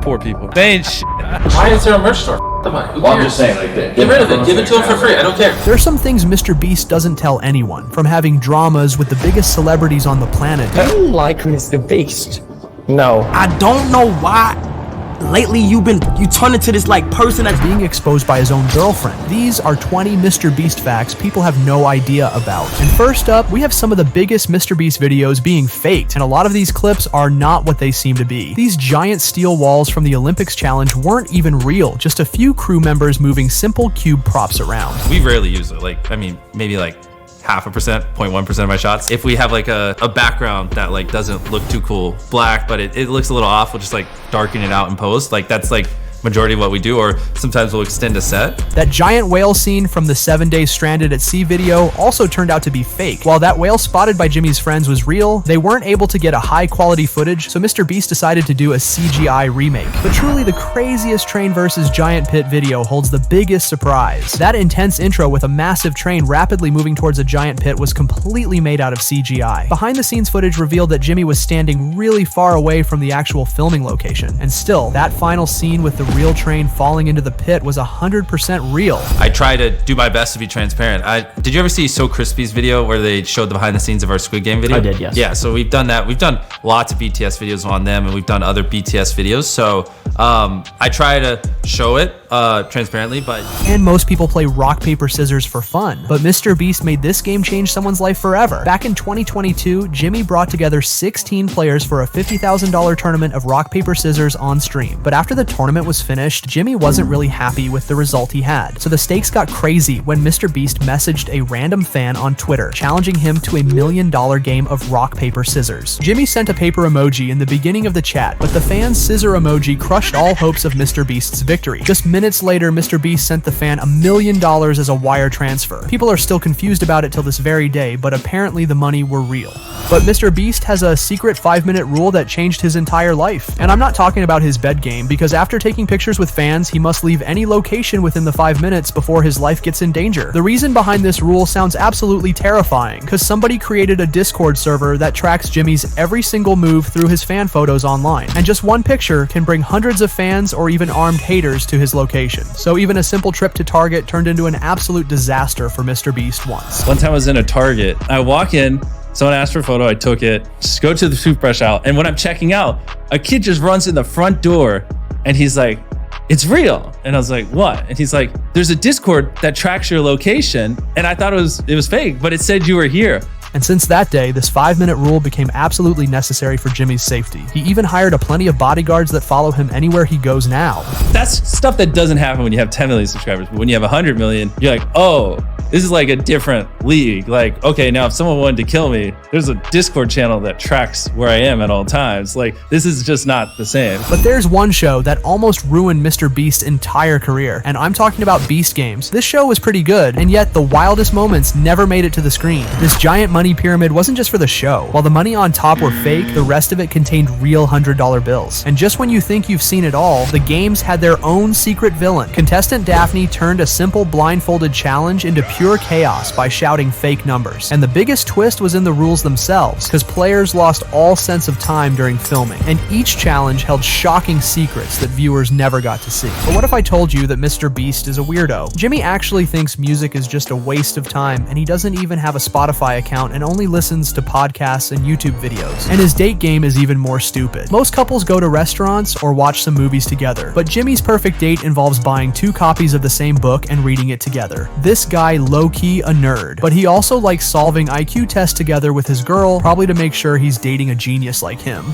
poor people. They ain't shit. Why is there a merch store? Well, I'm just saying, like, get rid of it. Give it to him for free. I don't care. There are some things MrBeast doesn't tell anyone, from having dramas with the biggest celebrities on the planet. I don't like MrBeast. No. I don't know why. Lately, you turn into this like person that's being exposed by his own girlfriend. These are 20 MrBeast facts people have no idea about. And first up, we have some of the biggest MrBeast videos being faked, and a lot of these clips are not what they seem to be. These giant steel walls from the Olympics challenge weren't even real, just a few crew members moving simple cube props around. We rarely use it. Like, I mean, maybe like 0.5%, 0.1% of my shots. If we have like a background that like doesn't look too cool, black, but it looks a little off, we'll just like darken it out in post. Like that's like majority of what we do, or sometimes we'll extend a set. That giant whale scene from the 7 Days Stranded at Sea video also turned out to be fake. While that whale spotted by Jimmy's friends was real, they weren't able to get a high quality footage, so MrBeast decided to do a CGI remake. But truly the craziest train versus giant pit video holds the biggest surprise. That intense intro with a massive train rapidly moving towards a giant pit was completely made out of CGI. Behind the scenes footage revealed that Jimmy was standing really far away from the actual filming location, and still, that final scene with the real train falling into the pit was 100% real. I try to do my best to be transparent. Did you ever see So Crispy's video where they showed the behind the scenes of our Squid Game video? I did, yes. Yeah, so we've done that. We've done lots of BTS videos on them, and we've done other BTS videos. So I try to show it transparently, but... And most people play rock, paper, scissors for fun. But MrBeast made this game change someone's life forever. Back in 2022, Jimmy brought together 16 players for a $50,000 tournament of rock, paper, scissors on stream. But after the tournament was finished, Jimmy wasn't really happy with the result he had. So the stakes got crazy when MrBeast messaged a random fan on Twitter, challenging him to a $1 million game of rock, paper, scissors. Jimmy sent a paper emoji in the beginning of the chat, but the fan's scissor emoji crushed all hopes of MrBeast's victory. Just minutes later, MrBeast sent the fan $1 million as a wire transfer. People are still confused about it till this very day, but apparently the money were real. But MrBeast has a secret 5-minute rule that changed his entire life. And I'm not talking about his bed game, because after taking pictures with fans, he must leave any location within the 5 minutes before his life gets in danger. The reason behind this rule sounds absolutely terrifying, because somebody created a Discord server that tracks Jimmy's every single move through his fan photos online. And just one picture can bring hundreds of fans or even armed haters to his location. So even a simple trip to Target turned into an absolute disaster for MrBeast once. One time I was in a Target. I walk in, someone asked for a photo, I took it, just go to the toothbrush out, and when I'm checking out, a kid just runs in the front door and he's like, "It's real." And I was like, "What?" And he's like, "There's a Discord that tracks your location." And I thought it was fake, but it said you were here. And since that day, this 5-minute rule became absolutely necessary for Jimmy's safety. He even hired a plenty of bodyguards that follow him anywhere he goes now. That's stuff that doesn't happen when you have 10 million subscribers, but when you have 100 million, you're like, oh, this is like a different league. Like, okay, now if someone wanted to kill me, there's a Discord channel that tracks where I am at all times. Like, this is just not the same. But there's one show that almost ruined MrBeast's entire career, and I'm talking about Beast Games. This show was pretty good, and yet the wildest moments never made it to the screen. This giant money pyramid wasn't just for the show. While the money on top were fake, the rest of it contained real $100 bills. And just when you think you've seen it all, the games had their own secret villain. Contestant Daphne turned a simple blindfolded challenge into pure chaos by shouting fake numbers. And the biggest twist was in the rules themselves, because players lost all sense of time during filming, and each challenge held shocking secrets that viewers never got to see. But what if I told you that MrBeast is a weirdo? Jimmy actually thinks music is just a waste of time, and he doesn't even have a Spotify account and only listens to podcasts and YouTube videos. And his date game is even more stupid. Most couples go to restaurants or watch some movies together, but Jimmy's perfect date involves buying 2 copies of the same book and reading it together. This guy low-key a nerd, but he also likes solving IQ tests together with his girl, probably to make sure he's dating a genius like him.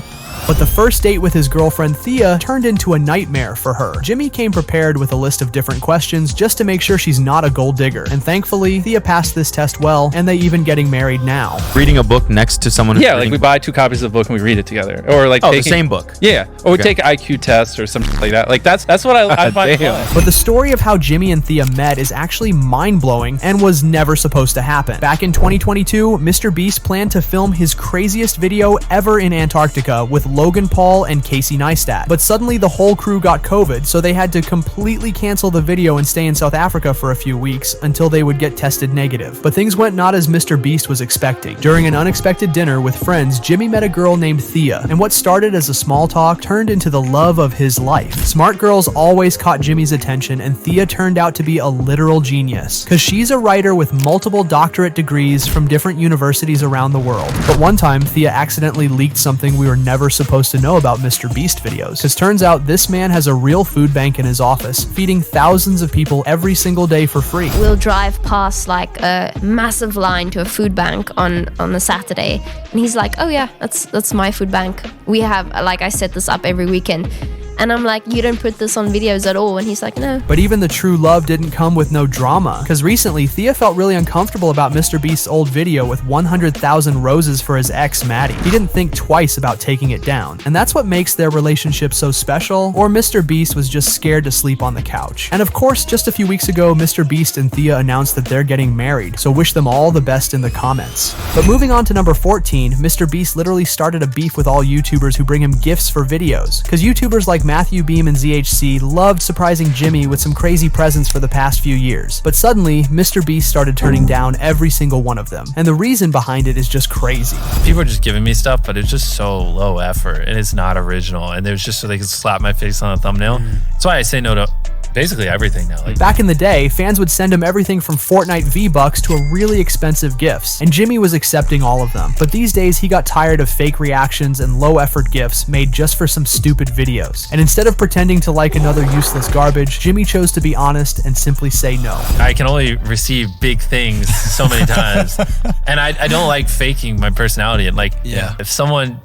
But the first date with his girlfriend Thea turned into a nightmare for her. Jimmy came prepared with a list of different questions just to make sure she's not a gold digger, and thankfully Thea passed this test well, and they even getting married now. Reading a book next to someone. Yeah, like we buy 2 copies of the book and we read it together, or like the same book. Yeah, or we take IQ tests or something like that. Like that's what I find fun. But the story of how Jimmy and Thea met is actually mind-blowing and was never supposed to happen. Back in 2022, MrBeast planned to film his craziest video ever in Antarctica with Logan Paul and Casey Neistat. But suddenly the whole crew got COVID, so they had to completely cancel the video and stay in South Africa for a few weeks until they would get tested negative. But things went not as MrBeast was expecting. During an unexpected dinner with friends, Jimmy met a girl named Thea, and what started as a small talk turned into the love of his life. Smart girls always caught Jimmy's attention, and Thea turned out to be a literal genius, because she's a writer with multiple doctorate degrees from different universities around the world. But one time, Thea accidentally leaked something we were never supposed to know about MrBeast videos, because turns out this man has a real food bank in his office, feeding thousands of people every single day for free. We'll drive past like a massive line to a food bank on a Saturday, and he's like, oh yeah, that's my food bank. We have, like, I set this up every weekend. And I'm like, you don't put this on videos at all. And he's like, no. But even the true love didn't come with no drama, because recently Thea felt really uncomfortable about MrBeast's old video with 100,000 roses for his ex Maddie. He didn't think twice about taking it down, and that's what makes their relationship so special. Or MrBeast was just scared to sleep on the couch. And of course, just a few weeks ago, MrBeast and Thea announced that they're getting married, so wish them all the best in the comments. But moving on to number 14, MrBeast literally started a beef with all YouTubers who bring him gifts for videos, because YouTubers like Matthew Beam and ZHC loved surprising Jimmy with some crazy presents for the past few years. But suddenly, MrBeast started turning down every single one of them. And the reason behind it is just crazy. People are just giving me stuff, but it's just so low effort and it's not original. And there's just so they can slap my face on a thumbnail. That's why I say no to basically everything now. Like, back in the day, fans would send him everything from Fortnite V-Bucks to a really expensive gifts, and Jimmy was accepting all of them. But these days, he got tired of fake reactions and low-effort gifts made just for some stupid videos. And instead of pretending to like another useless garbage, Jimmy chose to be honest and simply say no. I can only receive big things so many times, and I don't like faking my personality. And like, if someone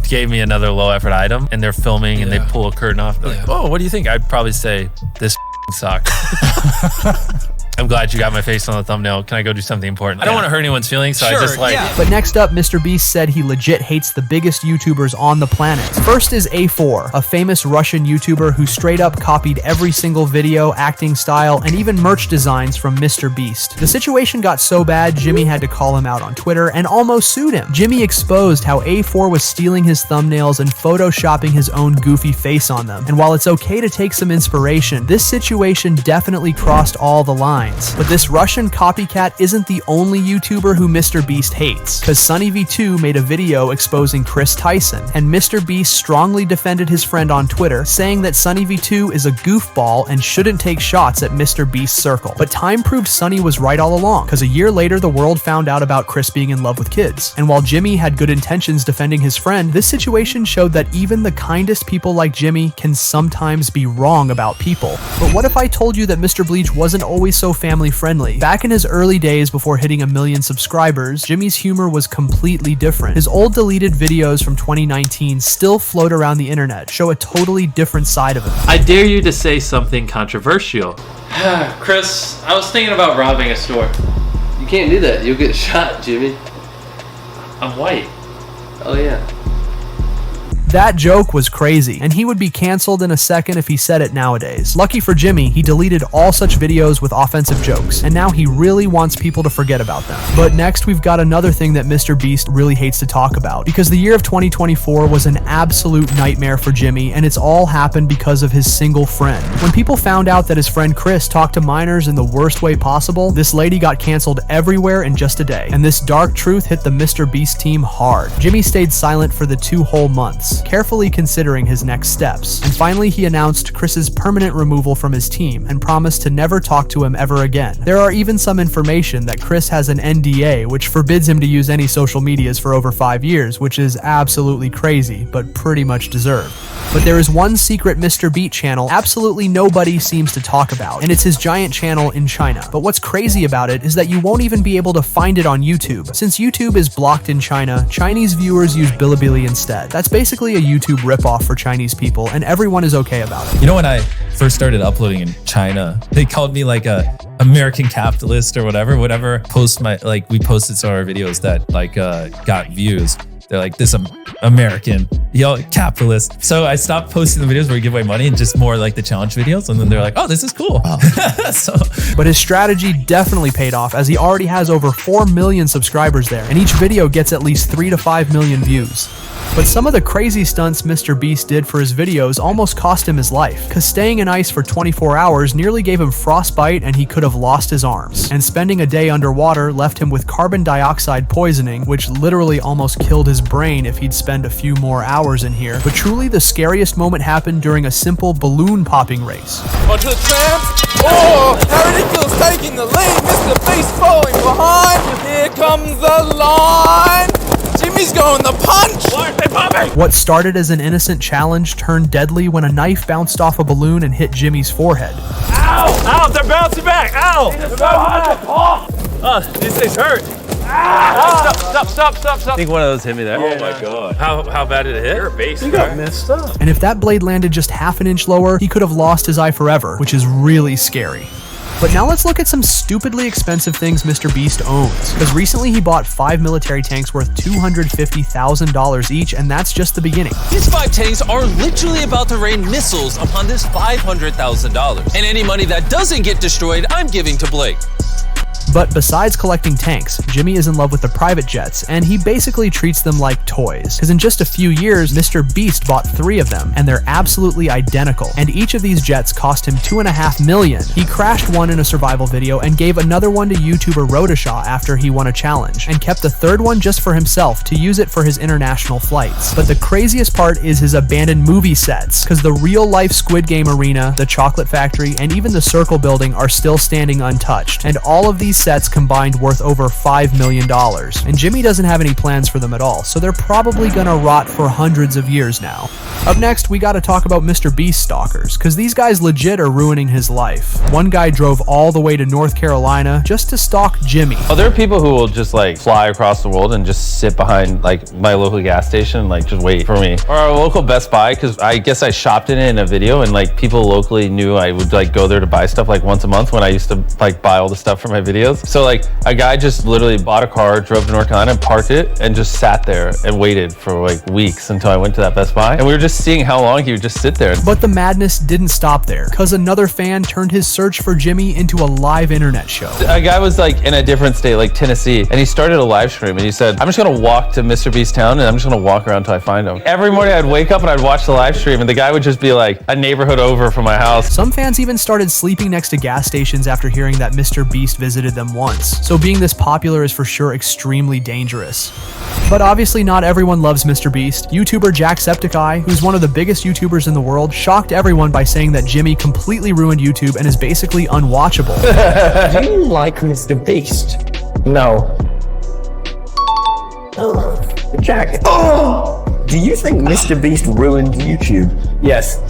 gave me another low effort item and they're filming and they pull a curtain off, they're like, oh, what do you think? I'd probably say this sucks. I'm glad you got my face on the thumbnail. Can I go do something important? I don't want to hurt anyone's feelings, so I just like... But next up, MrBeast said he legit hates the biggest YouTubers on the planet. First is A4, a famous Russian YouTuber who straight up copied every single video, acting style, and even merch designs from MrBeast. The situation got so bad, Jimmy had to call him out on Twitter and almost sued him. Jimmy exposed how A4 was stealing his thumbnails and photoshopping his own goofy face on them. And while it's okay to take some inspiration, this situation definitely crossed all the lines. But this Russian copycat isn't the only YouTuber who MrBeast hates, because SunnyV2 made a video exposing Chris Tyson, and MrBeast strongly defended his friend on Twitter, saying that SunnyV2 is a goofball and shouldn't take shots at MrBeast's circle. But time proved Sunny was right all along, because a year later the world found out about Chris being in love with kids. And while Jimmy had good intentions defending his friend, this situation showed that even the kindest people like Jimmy can sometimes be wrong about people. But what if I told you that Mr. Bleach wasn't always so family friendly? Back in his early days before hitting 1 million subscribers, Jimmy's humor was completely different. His old deleted videos from 2019 still float around the internet, show a totally different side of him. I dare you to say something controversial. Chris, I was thinking about robbing a store. You can't do that. You'll get shot, Jimmy. I'm white. Oh yeah. That joke was crazy, and he would be canceled in a second if he said it nowadays. Lucky for Jimmy, he deleted all such videos with offensive jokes, and now he really wants people to forget about them. But next, we've got another thing that MrBeast really hates to talk about, because the year of 2024 was an absolute nightmare for Jimmy, and it's all happened because of his single friend. When people found out that his friend Chris talked to minors in the worst way possible, this lady got canceled everywhere in just a day, and this dark truth hit the MrBeast team hard. Jimmy stayed silent for the 2 whole months, carefully considering his next steps. And finally, he announced Chris's permanent removal from his team and promised to never talk to him ever again. There are even some information that Chris has an NDA, which forbids him to use any social medias for over 5 years, which is absolutely crazy, but pretty much deserved. But there is one secret MrBeast channel absolutely nobody seems to talk about, and it's his giant channel in China. But what's crazy about it is that you won't even be able to find it on YouTube. Since YouTube is blocked in China, Chinese viewers use Bilibili instead. That's basically a YouTube ripoff for Chinese people, and everyone is okay about it. you know, when I first started uploading in China, they called me like a American capitalist or whatever post my, like, we posted some of our videos that like got views. They're like, this American, capitalist. So I stopped posting the videos where we give away money and just more like the challenge videos. And then they're like, oh, this is cool. But his strategy definitely paid off, as he already has over 4 million subscribers there, and each video gets at least 3 to 5 million views. But some of the crazy stunts MrBeast did for his videos almost cost him his life, cause staying in ice for 24 hours nearly gave him frostbite and he could have lost his arms. And spending a day underwater left him with carbon dioxide poisoning, which literally almost killed his brain if he'd spend a few more hours in here. But truly the scariest moment happened during a simple balloon popping race. Onto the tramp. Oh, how ridiculous taking the lead. MrBeast falling behind. Here comes the line. Jimmy's going the punch. Why are they popping? What started as an innocent challenge turned deadly when a knife bounced off a balloon and hit Jimmy's forehead. Ow! Ow! They're bouncing back. Ow! They're bouncing back. Oh, these things hurt. Stop. I think one of those hit me there. Oh my god. How bad did it hit? You're a beast. You got messed up. And if that blade landed just half an inch lower, he could have lost his eye forever, which is really scary. But now let's look at some stupidly expensive things MrBeast owns, because recently he bought 5 military tanks worth $250,000 each, and that's just the beginning. These 5 tanks are literally about to rain missiles upon this $500,000. And any money that doesn't get destroyed, I'm giving to Blake. But besides collecting tanks, Jimmy is in love with the private jets, and he basically treats them like toys. Because in just a few years, MrBeast bought 3 of them, and they're absolutely identical. And each of these jets cost him $2.5 million. He crashed one in a survival video and gave another one to YouTuber Rodashaw after he won a challenge, and kept the third one just for himself to use it for his international flights. But the craziest part is his abandoned movie sets, because the real-life Squid Game arena, the Chocolate Factory, and even the Circle building are still standing untouched. And all of these sets combined worth over $5 million. And Jimmy doesn't have any plans for them at all, so they're probably gonna rot for hundreds of years now. Up next, we gotta talk about MrBeast stalkers, cause these guys legit are ruining his life. One guy drove all the way to North Carolina just to stalk Jimmy. Oh, there are people who will just like fly across the world and just sit behind like my local gas station and like just wait for me. Or our local Best Buy, cause I guess I shopped in it in a video and like people locally knew I would like go there to buy stuff like once a month when I used to like buy all the stuff for my videos. So like a guy just literally bought a car, drove to North Carolina and parked it and just sat there and waited for like weeks until I went to that Best Buy. And we were just seeing how long he would just sit there. But the madness didn't stop there, cause another fan turned his search for Jimmy into a live internet show. A guy was like in a different state, like Tennessee, and he started a live stream and he said, I'm just gonna walk to MrBeast town and I'm just gonna walk around until I find him. Every morning I'd wake up and I'd watch the live stream and the guy would just be like a neighborhood over from my house. Some fans even started sleeping next to gas stations after hearing that MrBeast visited them once. So being this popular is for sure extremely dangerous. But obviously not everyone loves MrBeast. YouTuber Jacksepticeye, who's one of the biggest YouTubers in the world, shocked everyone by saying that Jimmy completely ruined YouTube and is basically unwatchable. Do you like MrBeast? No. Oh, Jack. Oh! Do you think MrBeast ruined YouTube? Yes.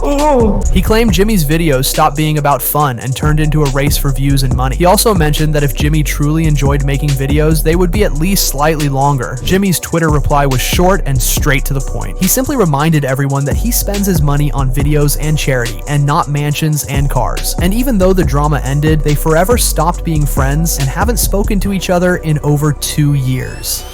Oh. He claimed Jimmy's videos stopped being about fun and turned into a race for views and money. He also mentioned that if Jimmy truly enjoyed making videos, they would be at least slightly longer. Jimmy's Twitter reply was short and straight to the point. He simply reminded everyone that he spends his money on videos and charity, and not mansions and cars. And even though the drama ended, they forever stopped being friends and haven't spoken to each other in over 2 years.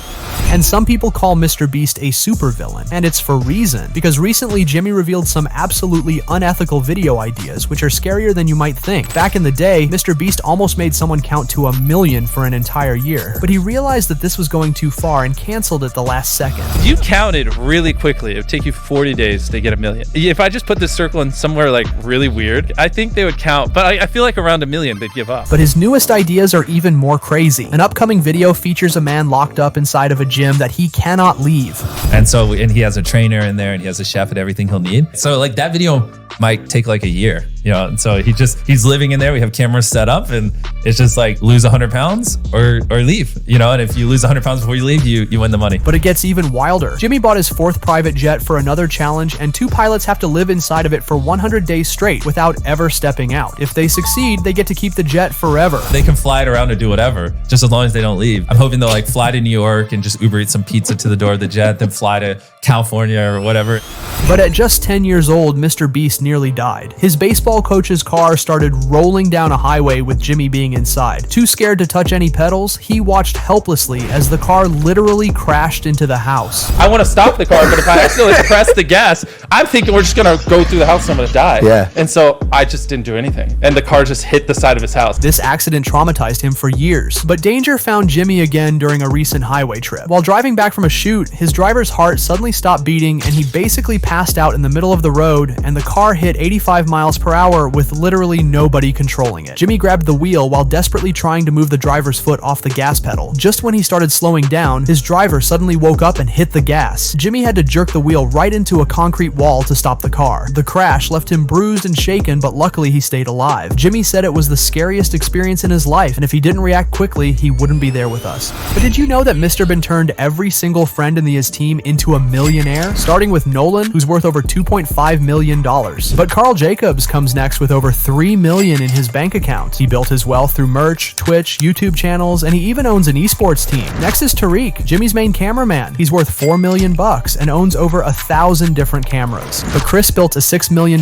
And some people call MrBeast a supervillain, and it's for reason, because recently Jimmy revealed some absolutely unethical video ideas, which are scarier than you might think. Back in the day, MrBeast almost made someone count to 1 million for an entire year, but he realized that this was going too far and canceled it the last second. If you counted really quickly, it would take you 40 days to get 1 million. If I just put this circle in somewhere like really weird, I think they would count, but I feel like around 1 million they'd give up. But his newest ideas are even more crazy. An upcoming video features a man locked up inside of a gym that he cannot leave. And he has a trainer in there and he has a chef and everything he'll need. So like that video might take like a year, you know? And so he's living in there. We have cameras set up and it's just like lose 100 pounds or leave, you know? And if you lose 100 pounds before you leave, you win the money. But it gets even wilder. Jimmy bought his 4th private jet for another challenge, and 2 pilots have to live inside of it for 100 days straight without ever stepping out. If they succeed, they get to keep the jet forever. They can fly it around or do whatever, just as long as they don't leave. I'm hoping they'll like fly to New York and just Uber eat some pizza to the door of the jet, then fly to California or whatever. But at just 10 years old, MrBeast Beast nearly died. His baseball coach's car started rolling down a highway with Jimmy being inside. Too scared to touch any pedals, he watched helplessly as the car literally crashed into the house. I want to stop the car, but if I accidentally press the gas, I'm thinking we're just gonna go through the house and I'm gonna die. Yeah. And so I just didn't do anything. And the car just hit the side of his house. This accident traumatized him for years, but danger found Jimmy again during a recent highway trip. While driving back from a shoot, his driver's heart suddenly stopped beating and he basically passed out in the middle of the road, and the car hit 85 miles per hour with literally nobody controlling it. Jimmy grabbed the wheel while desperately trying to move the driver's foot off the gas pedal. Just when he started slowing down, his driver suddenly woke up and hit the gas. Jimmy had to jerk the wheel right into a concrete wall to stop the car. The crash left him bruised and shaken, but luckily he stayed alive. Jimmy said it was the scariest experience in his life, and if he didn't react quickly, he wouldn't be there with us. But did you know that Mr. Bean turned every single friend in his team into a millionaire? Starting with Nolan, who's worth over $2.5 million. But Carl Jacobs comes next with over $3 million in his bank account. He built his wealth through merch, Twitch, YouTube channels, and he even owns an esports team. Next is Tariq, Jimmy's main cameraman. He's worth $4 million and owns over 1,000 different cameras. But Chris built a $6 million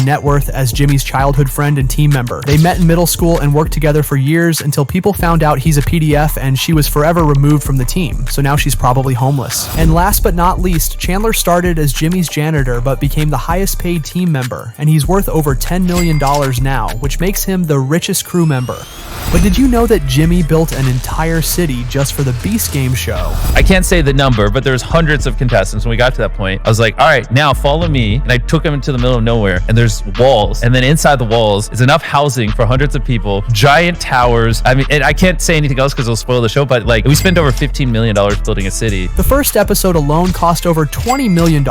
net worth as Jimmy's childhood friend and team member. They met in middle school and worked together for years until people found out he's a PDF and she was forever removed from the team, so now she's probably homeless. And last but not least, Chandler started as Jimmy's janitor but became the highest paid team member, and he's worth over $10 million now, which makes him the richest crew member. But did you know that Jimmy built an entire city just for the Beast Game show? I can't say the number, but there's hundreds of contestants. When we got to that point, I was like, all right, now follow me. And I took him into the middle of nowhere, and there's walls. And then inside the walls is enough housing for hundreds of people, giant towers. I mean, and I can't say anything else because it'll spoil the show, but like, we spent over $15 million building a city. The first episode alone cost over $20 million,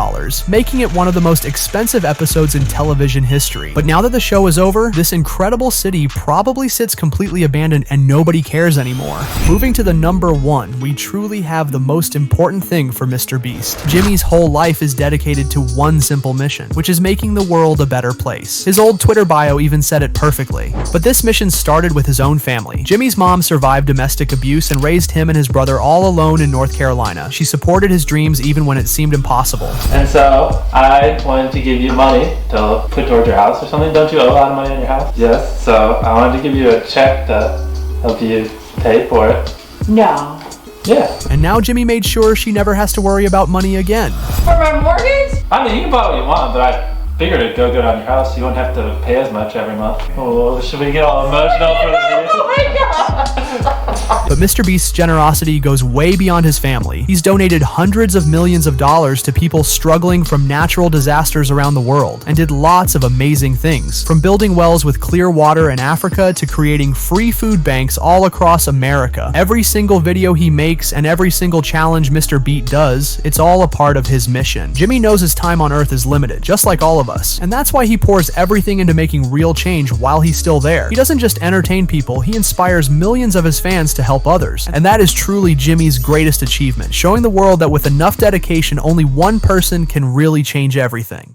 making it one of the most expensive episodes in television history. But now that the show is over, this incredible city probably sits completely abandoned and nobody cares anymore. Moving to the number one, we truly have the most important thing for MrBeast. Jimmy's whole life is dedicated to one simple mission, which is making the world a better place. His old Twitter bio even said it perfectly. But this mission started with his own family. Jimmy's mom survived domestic abuse and raised him and his brother all alone in North Carolina. She supported his dreams even when it seemed impossible. And so I wanted to give you money to put towards your house or something. Don't you owe a lot of money on your house? Yes. So I wanted to give you a check to help you pay for it. No. Yeah. And now Jimmy made sure she never has to worry about money again. For my mortgage? I mean, you can buy what you want, but I figured it'd go good on your house. You won't have to pay as much every month. Oh, should we get all emotional for the video? Oh my god! But MrBeast's generosity goes way beyond his family. He's donated hundreds of millions of dollars to people struggling from natural disasters around the world, and did lots of amazing things. From building wells with clear water in Africa to creating free food banks all across America. Every single video he makes and every single challenge MrBeast does, it's all a part of his mission. Jimmy knows his time on Earth is limited, just like all of us, and that's why he pours everything into making real change while he's still there. He doesn't just entertain people, he inspires millions of his fans to help others. And that is truly Jimmy's greatest achievement, showing the world that with enough dedication, only one person can really change everything.